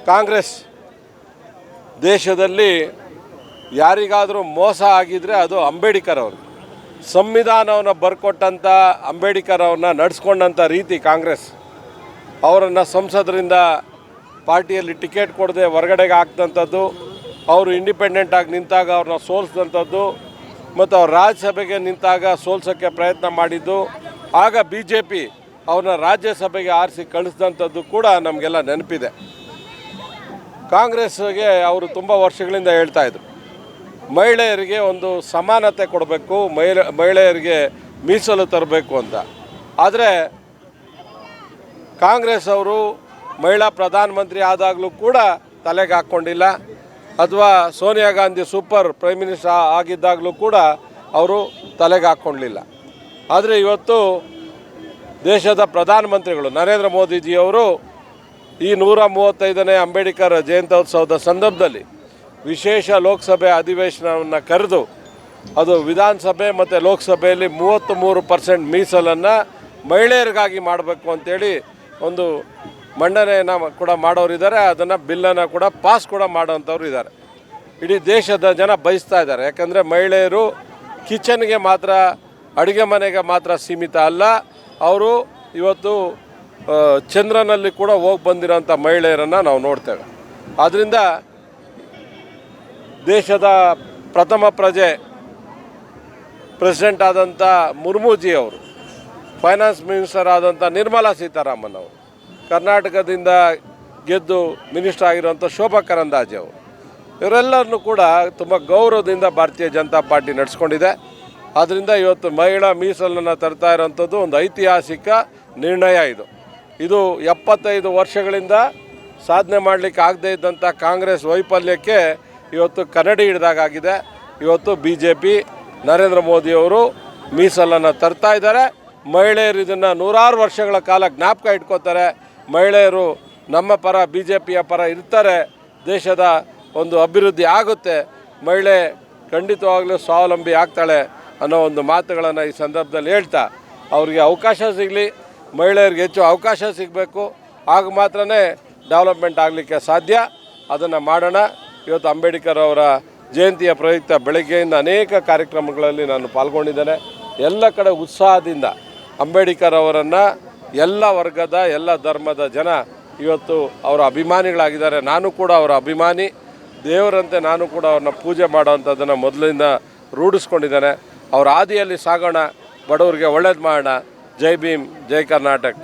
ಕಾಂಗ್ರೆಸ್ ದೇಶದಲ್ಲಿ ಯಾರಿಗಾದರೂ ಮೋಸ ಆಗಿದ್ದರೆ ಅದು ಅಂಬೇಡ್ಕರ್ ಅವರು. ಸಂವಿಧಾನವನ್ನು ಬರ್ಕೊಟ್ಟಂಥ ಅಂಬೇಡ್ಕರ್ ಅವ್ರನ್ನ ನಡೆಸ್ಕೊಂಡಂಥ ರೀತಿ ಕಾಂಗ್ರೆಸ್. ಅವರನ್ನು ಸಂಸದರಿಂದ ಪಾರ್ಟಿಯಲ್ಲಿ ಟಿಕೆಟ್ ಕೊಡದೆ ಹೊರಗಡೆಗೆ ಹಾಕ್ದಂಥದ್ದು, ಅವರು ಇಂಡಿಪೆಂಡೆಂಟಾಗಿ ನಿಂತಾಗ ಅವ್ರನ್ನ ಸೋಲಿಸಿದಂಥದ್ದು, ಮತ್ತು ಅವ್ರು ರಾಜ್ಯಸಭೆಗೆ ನಿಂತಾಗ ಸೋಲ್ಸೋಕ್ಕೆ ಪ್ರಯತ್ನ ಮಾಡಿದ್ದು, ಆಗ BJP ಅವ್ರನ್ನ ರಾಜ್ಯಸಭೆಗೆ ಆರಿಸಿ ಕಳಿಸಿದಂಥದ್ದು ಕೂಡ ನಮಗೆಲ್ಲ ನೆನಪಿದೆ. ಕಾಂಗ್ರೆಸ್ಗೆ ಅವರು ತುಂಬ ವರ್ಷಗಳಿಂದ ಹೇಳ್ತಾಯಿದ್ರು, ಮಹಿಳೆಯರಿಗೆ ಒಂದು ಸಮಾನತೆ ಕೊಡಬೇಕು, ಮಹಿಳೆಯರಿಗೆ ಮೀಸಲು ತರಬೇಕು ಅಂತ. ಆದರೆ ಕಾಂಗ್ರೆಸ್ ಅವರು ಮಹಿಳಾ ಪ್ರಧಾನಮಂತ್ರಿ ಆದಾಗಲೂ ಕೂಡ ತಲೆಗೆ ಹಾಕ್ಕೊಂಡಿಲ್ಲ, ಅಥವಾ Sonia Gandhi super prime minister ಆಗಿದ್ದಾಗಲೂ ಕೂಡ ಅವರು ತಲೆಗೆ ಹಾಕ್ಕೊಳ್ಳಲಿಲ್ಲ. ಆದರೆ ಇವತ್ತು ದೇಶದ ಪ್ರಧಾನಮಂತ್ರಿಗಳು ನರೇಂದ್ರ ಮೋದಿಜಿಯವರು ಈ 135ನೇ ಅಂಬೇಡ್ಕರ್ ಜಯಂತ್ಯೋತ್ಸವದ ಸಂದರ್ಭದಲ್ಲಿ ವಿಶೇಷ ಲೋಕಸಭೆ ಅಧಿವೇಶನವನ್ನು ಕರೆದು, ಅದು ವಿಧಾನಸಭೆ ಮತ್ತು ಲೋಕಸಭೆಯಲ್ಲಿ 33% ಮೀಸಲನ್ನು ಮಹಿಳೆಯರಿಗಾಗಿ ಮಾಡಬೇಕು ಅಂತೇಳಿ ಒಂದು ಮಂಡನೆಯನ್ನು ಕೂಡ ಮಾಡೋರಿದ್ದಾರೆ. ಅದನ್ನು ಬಿಲ್ಲನ್ನು ಕೂಡ ಪಾಸ್ ಕೂಡ ಮಾಡೋವಂಥವ್ರು ಇದ್ದಾರೆ. ಇಡೀ ದೇಶದ ಜನ ಬಯಸ್ತಾ ಇದ್ದಾರೆ. ಯಾಕಂದರೆ ಮಹಿಳೆಯರು ಕಿಚನ್ಗೆ ಮಾತ್ರ, ಅಡುಗೆ ಮನೆಗೆ ಮಾತ್ರ ಸೀಮಿತ ಅಲ್ಲ, ಅವರು ಇವತ್ತು ಚಂದ್ರನಲ್ಲಿ ಕೂಡ ಹೋಗಿ ಬಂದಿರೋಂಥ ಮಹಿಳೆಯರನ್ನು ನಾವು ನೋಡ್ತೇವೆ. ಆದ್ದರಿಂದ ದೇಶದ ಪ್ರಥಮ ಪ್ರಜೆ ಪ್ರೆಸಿಡೆಂಟ್ ಆದಂಥ ಮುರ್ಮುಜಿ ಅವರು, ಫೈನಾನ್ಸ್ ಮಿನಿಸ್ಟರ್ ಆದಂಥ ನಿರ್ಮಲಾ ಸೀತಾರಾಮನ್ ಅವರು, ಕರ್ನಾಟಕದಿಂದ ಗೆದ್ದು ಮಿನಿಸ್ಟರ್ ಆಗಿರುವಂಥ ಶೋಭಾ ಕರಂದ್ಲಾಜೆ ಅವರು, ಇವರೆಲ್ಲರನ್ನೂ ಕೂಡ ತುಂಬ ಗೌರವದಿಂದ ಭಾರತೀಯ ಜನತಾ ಪಾರ್ಟಿ ನಡೆಸ್ಕೊಂಡಿದೆ. ಆದ್ದರಿಂದ ಇವತ್ತು ಮಹಿಳಾ ಮೀಸಲನ್ನು ತರ್ತಾ ಇರೋವಂಥದ್ದು ಒಂದು ಐತಿಹಾಸಿಕ ನಿರ್ಣಯ. ಇದು 75 ವರ್ಷಗಳಿಂದ ಸಾಧನೆ ಮಾಡಲಿಕ್ಕೆ ಆಗದೇ ಇದ್ದಂಥ ಕಾಂಗ್ರೆಸ್ ವೈಫಲ್ಯಕ್ಕೆ ಇವತ್ತು ಕನ್ನಡಿ ಹಿಡಿದಾಗಿದೆ. ಇವತ್ತು BJP ನರೇಂದ್ರ ಮೋದಿಯವರು ಮೀಸಲನ್ನು ತರ್ತಾ ಇದ್ದಾರೆ. ಮಹಿಳೆಯರು ಇದನ್ನು 100 ವರ್ಷಗಳ ಕಾಲ ಜ್ಞಾಪಕ ಇಟ್ಕೋತಾರೆ. ಮಹಿಳೆಯರು ನಮ್ಮ ಪರ, BJPಯ ಪರ ಇರ್ತಾರೆ, ದೇಶದ ಒಂದು ಅಭಿವೃದ್ಧಿ ಆಗುತ್ತೆ, ಮಹಿಳೆ ಖಂಡಿತವಾಗಲೂ ಸ್ವಾವಲಂಬಿ ಆಗ್ತಾಳೆ ಅನ್ನೋ ಒಂದು ಮಾತುಗಳನ್ನು ಈ ಸಂದರ್ಭದಲ್ಲಿ ಹೇಳ್ತಾ, ಅವರಿಗೆ ಅವಕಾಶ ಸಿಗಲಿ, ಮಹಿಳೆಯರಿಗೆ ಹೆಚ್ಚು ಅವಕಾಶ ಸಿಗಬೇಕು, ಆಗ ಮಾತ್ರನೇ ಡೆವಲಪ್ಮೆಂಟ್ ಆಗಲಿಕ್ಕೆ ಸಾಧ್ಯ. ಅದನ್ನು ಮಾಡೋಣ. ಇವತ್ತು ಅಂಬೇಡ್ಕರ್ ಅವರ ಜಯಂತಿಯ ಪ್ರಯುಕ್ತ ಬೆಳಗ್ಗೆಯಿಂದ ಅನೇಕ ಕಾರ್ಯಕ್ರಮಗಳಲ್ಲಿ ನಾನು ಪಾಲ್ಗೊಂಡಿದ್ದೇನೆ. ಎಲ್ಲ ಕಡೆ ಉತ್ಸಾಹದಿಂದ ಅಂಬೇಡ್ಕರ್ ಅವರನ್ನು ಎಲ್ಲ ವರ್ಗದ, ಎಲ್ಲ ಧರ್ಮದ ಜನ ಇವತ್ತು ಅವರ ಅಭಿಮಾನಿಗಳಾಗಿದ್ದಾರೆ. ನಾನು ಕೂಡ ಅವರ ಅಭಿಮಾನಿ, ದೇವರಂತೆ ನಾನು ಕೂಡ ಅವ್ರನ್ನ ಪೂಜೆ ಮಾಡೋವಂಥದ್ದನ್ನು ಮೊದಲಿಂದ ರೂಢಿಸ್ಕೊಂಡಿದ್ದೇನೆ. ಅವರ ಹಾದಿಯಲ್ಲಿ ಸಾಗೋಣ, ಬಡವರಿಗೆ ಒಳ್ಳೇದು ಮಾಡೋಣ. ಜೈ ಭೀಮ್, ಜೈ ಕರ್ನಾಟಕ.